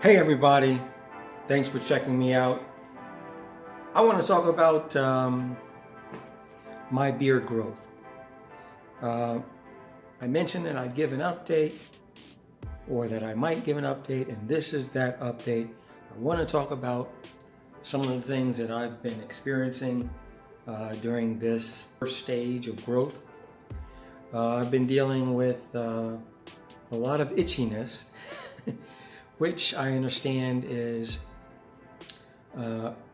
Hey everybody, thanks for checking me out. I want to talk about my beard growth. I mentioned that I'd give an update, or that I might give an update, and this is that update. I want to talk about some of the things that I've been experiencing during this first stage of growth. I've been dealing with a lot of itchiness, which I understand is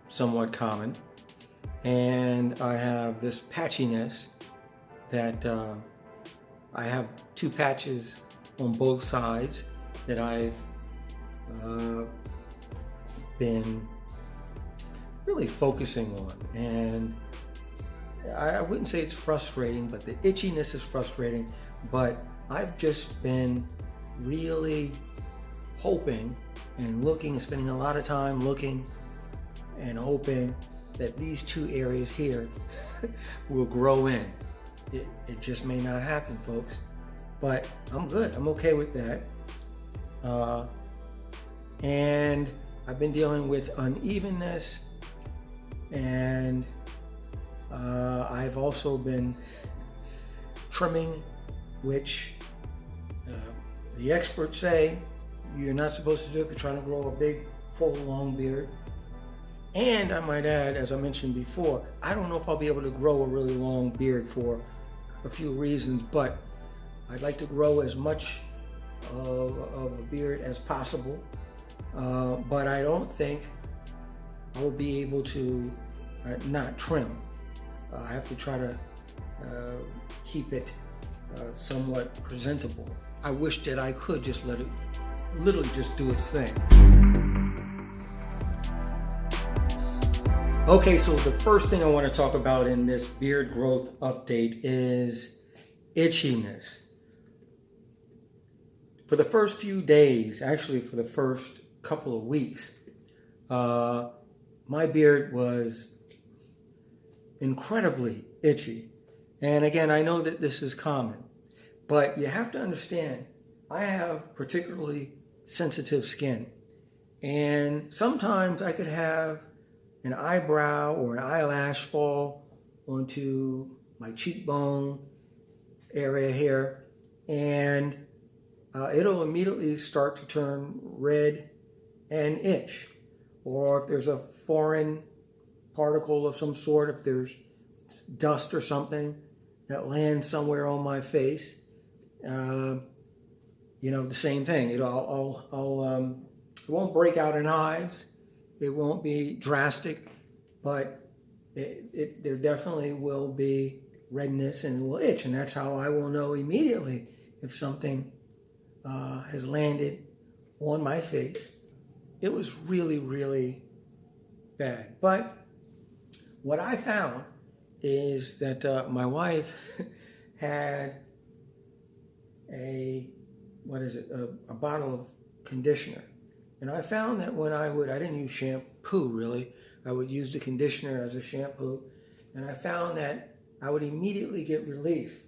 somewhat common. And I have this patchiness that I have two patches on both sides that I've been really focusing on. And I wouldn't say it's frustrating, but the itchiness is frustrating. But I've just been really hoping and looking, spending a lot of time looking and hoping that these two areas here will grow in. It just may not happen, folks, but I'm good. I'm okay with that. And I've been dealing with unevenness, and I've also been trimming, which the experts say you're not supposed to do if you're trying to grow a big, full, long beard. And I might add, as I mentioned before, I don't know if I'll be able to grow a really long beard for a few reasons, but I'd like to grow as much of a beard as possible. But I don't think I will be able to not trim. I have to try to keep it somewhat presentable. I wish that I could just let it literally just do its thing. Okay, so the first thing I want to talk about in this beard growth update is itchiness. For the first few days, actually for the first couple of weeks, my beard was incredibly itchy. And again, I know that this is common, but you have to understand, I have particularly sensitive skin. And sometimes I could have an eyebrow or an eyelash fall onto my cheekbone area here, and it'll immediately start to turn red and itch. Or if there's a foreign particle of some sort, if there's dust or something that lands somewhere on my face, the same thing. It won't break out in hives. It won't be drastic, but there definitely will be redness and it will itch. And that's how I will know immediately if something has landed on my face. It was really, really bad. But what I found is that my wife had a bottle of conditioner. And I found that when I didn't use shampoo really, I would use the conditioner as a shampoo. And I found that I would immediately get relief.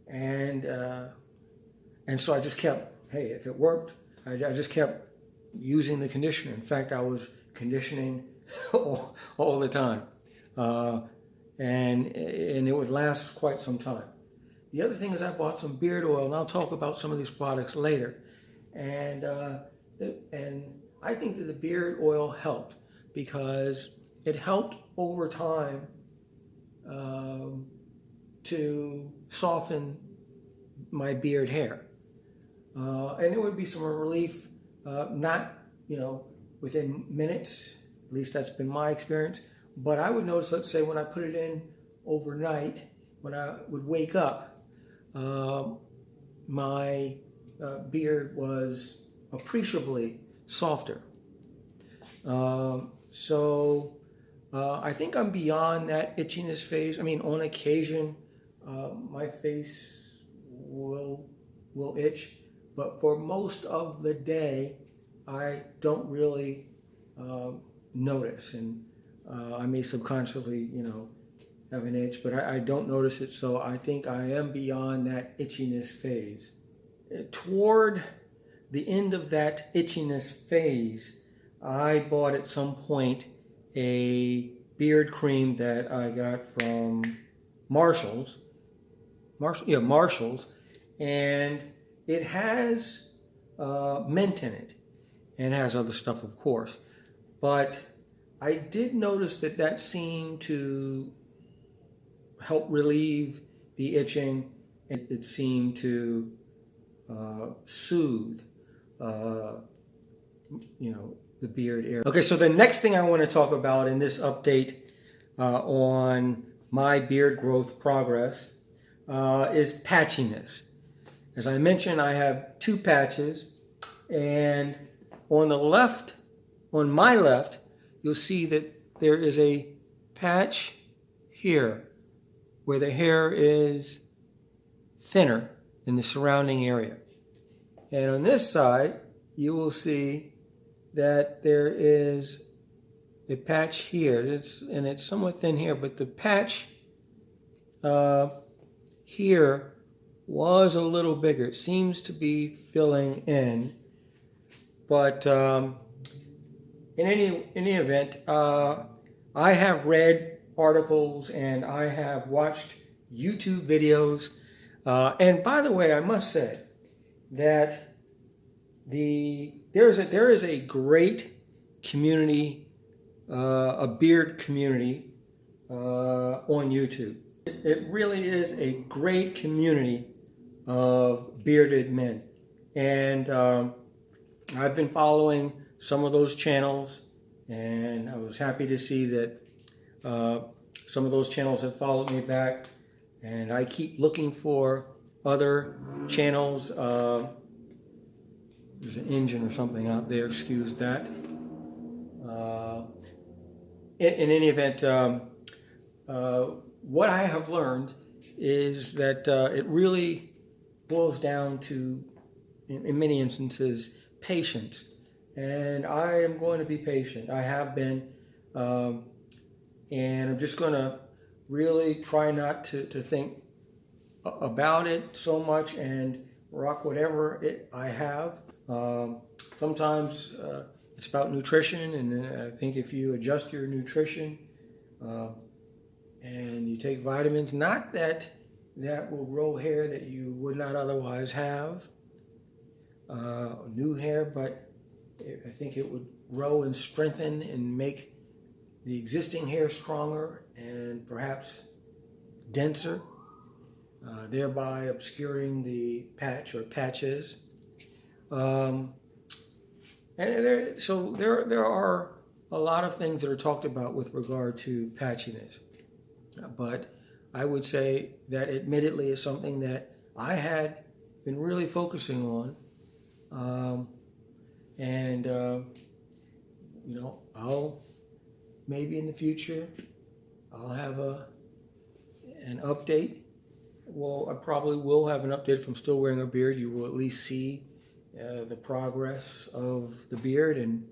And so I just kept, hey, if it worked, I just kept using the conditioner. In fact, I was conditioning all the time. And it would last quite some time. The other thing is I bought some beard oil, and I'll talk about some of these products later. And I think that the beard oil helped because it helped over time to soften my beard hair. And it would be some relief, not, within minutes, at least that's been my experience. But I would notice, let's say when I put it in overnight, when I would wake up, my beard was appreciably softer. So I think I'm beyond that itchiness phase. I mean, on occasion, my face will itch, but for most of the day, I don't really notice. And I may subconsciously, have an itch, but I don't notice it. So I think I am beyond that itchiness phase. Toward the end of that itchiness phase, I bought at some point a beard cream that I got from Marshall's, and it has mint in it, and it has other stuff, of course. But I did notice that seemed to help relieve the itching. It seemed to soothe, the beard area. Okay, so the next thing I want to talk about in this update on my beard growth progress is patchiness. As I mentioned, I have 2 patches, and on my left, you'll see that there is a patch here where the hair is thinner than the surrounding area. And on this side, you will see that there is a patch here. It's somewhat thin here, but the patch here was a little bigger. It seems to be filling in, but in any event, I have read articles and I have watched YouTube videos. And by the way, I must say that there is a great community, a beard community on YouTube. It really is a great community of bearded men, and I've been following some of those channels, and I was happy to see that some of those channels have followed me back, and I keep looking for other channels. There's an engine or something out there, excuse that. In any event, what I have learned is that it really boils down to, in many instances, patience. And I am going to be patient. I have been, and I'm just going to really try not to think about it so much and rock whatever I have. Sometimes it's about nutrition, and I think if you adjust your nutrition and you take vitamins, not that will grow hair that you would not otherwise have, new hair, but I think it would grow and strengthen and make the existing hair stronger and perhaps denser, thereby obscuring the patch or patches. And there are a lot of things that are talked about with regard to patchiness, but I would say that admittedly is something that I had been really focusing on, I'll maybe in the future I'll have an update. Well, I probably will have an update. If I'm still wearing a beard, you will at least see the progress of the beard, and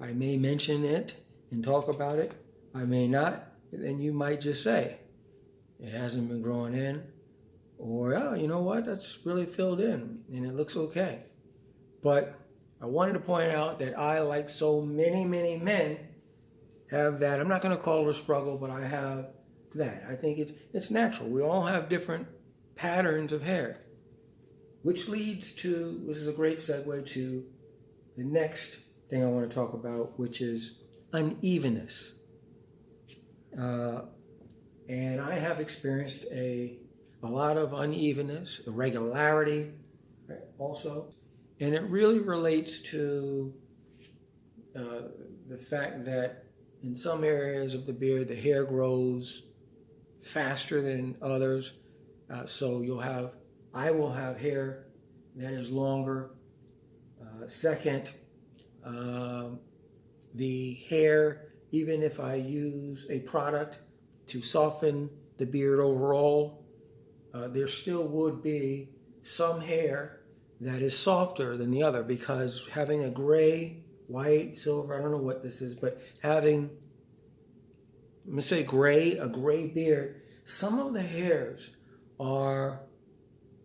I may mention it and talk about it. I may not, then you might just say it hasn't been growing in, or you know what, that's really filled in and it looks okay. But I wanted to point out that I, like so many men, have that. I'm not going to call it a struggle, but I have that. I think it's natural. We all have different patterns of hair, which is a great segue to the next thing I want to talk about, which is unevenness. And I have experienced a lot of unevenness, irregularity also. And it really relates to the fact that in some areas of the beard, the hair grows faster than others. So I will have hair that is longer. Second, the hair, even if I use a product to soften the beard overall, there still would be some hair that is softer than the other, because having a gray, white, silver, I don't know what this is, but having, let me say a gray beard, some of the hairs are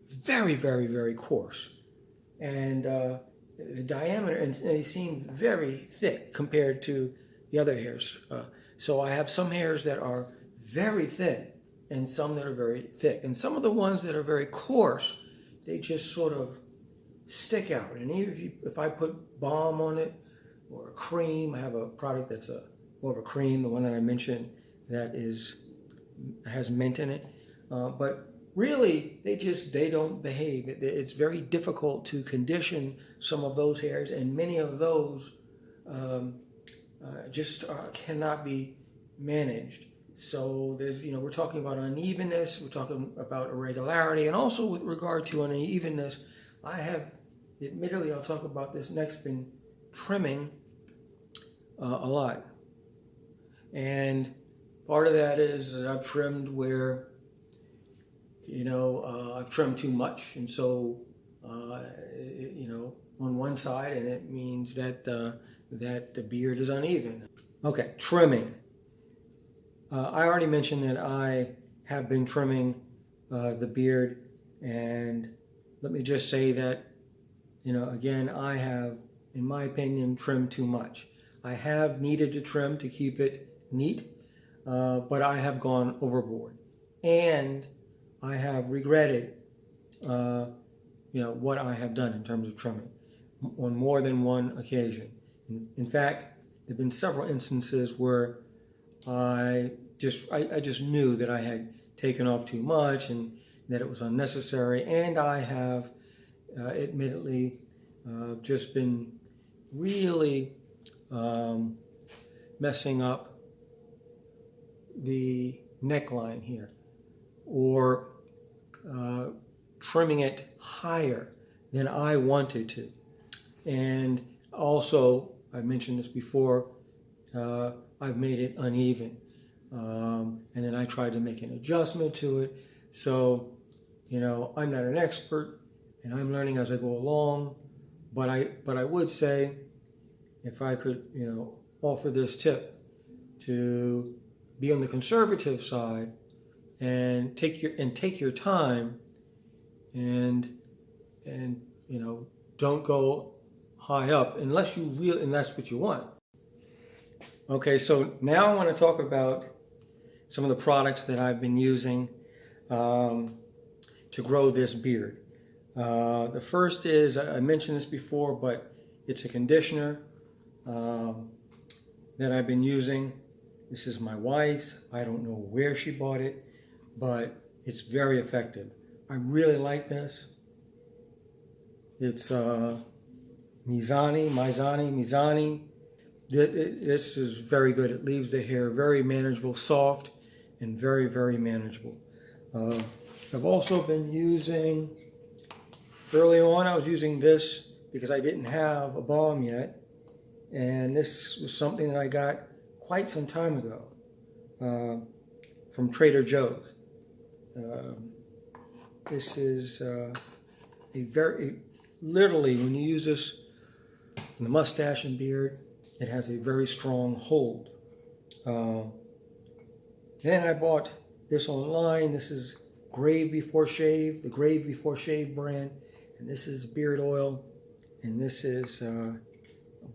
very, very, very coarse. And the diameter, and they seem very thick compared to the other hairs. So I have some hairs that are very thin and some that are very thick. And some of the ones that are very coarse, they just sort of stick out. And even if I put balm on it or a cream, I have a product that's more of a cream, the one that I mentioned that has mint in it. But really, they don't behave. It's very difficult to condition some of those hairs, and many of those just cannot be managed. So we're talking about unevenness, we're talking about irregularity, and also with regard to unevenness, I have, admittedly, I'll talk about this next, been trimming a lot. And part of that is that I've trimmed where I've trimmed too much, and so on one side, and it means that the beard is uneven. Okay, trimming. I already mentioned that I have been trimming the beard, and let me just say that again, I have, in my opinion, trimmed too much. I have needed to trim to keep it neat, but I have gone overboard, and I have regretted, what I have done in terms of trimming on more than one occasion. In fact, there have been several instances where I just knew that I had taken off too much and that it was unnecessary, and I have, admittedly, just been really messing up the neckline here, or trimming it higher than I wanted to. And also, I mentioned this before, I've made it uneven. And then I tried to make an adjustment to it. So, I'm not an expert, and I'm learning as I go along, but I would say, if I could, offer this tip, to be on the conservative side and take your time, and don't go high up unless you really, and that's what you want. Okay, so now I want to talk about some of the products that I've been using to grow this beard. The first is, I mentioned this before, but it's a conditioner that I've been using. This is my wife's. I don't know where she bought it, but it's very effective. I really like this. It's Mizani. This is very good. It leaves the hair very manageable, soft, and very, very manageable. I've also been using, early on I was using this because I didn't have a balm yet, and this was something that I got quite some time ago from Trader Joe's. This is literally, when you use this in the mustache and beard, it has a very strong hold. Then I bought this online. This is Grave Before Shave, the Grave Before Shave brand. And this is beard oil. And this is a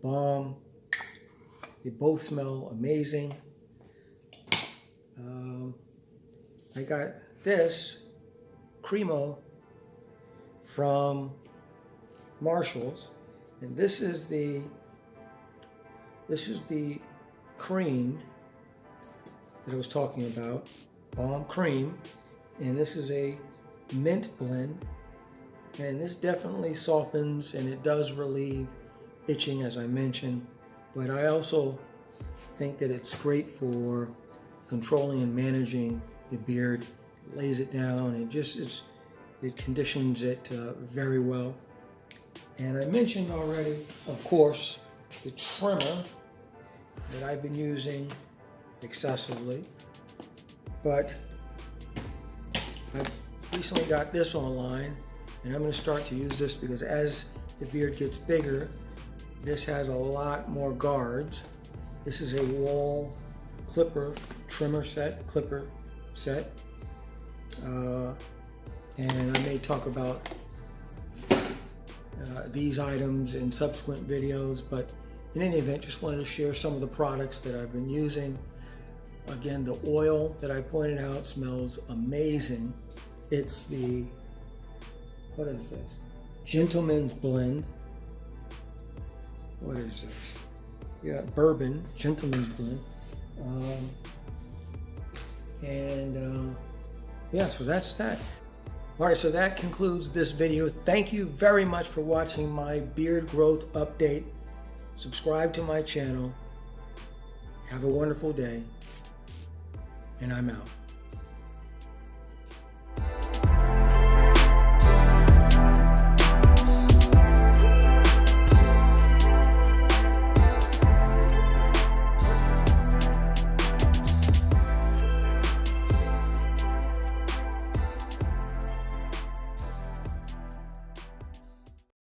balm. They both smell amazing. I got this Cremo from Marshall's. And this is the cream that I was talking about, balm cream, and this is a mint blend, and this definitely softens, and it does relieve itching, as I mentioned, but I also think that it's great for controlling and managing the beard. It lays it down, and it conditions it very well. And I mentioned already, of course, the trimmer that I've been using excessively, but I recently got this online, and I'm going to start to use this because as the beard gets bigger, this has a lot more guards. This is a wall clipper set, and I may talk about these items in subsequent videos, but in any event, just wanted to share some of the products that I've been using. Again, the oil that I pointed out smells amazing. It's the, what is this? Gentleman's Blend. What is this? Yeah, bourbon, Gentleman's Blend. Yeah, so that's that. All right, so that concludes this video. Thank you very much for watching my beard growth update. Subscribe to my channel. Have a wonderful day, and I'm out.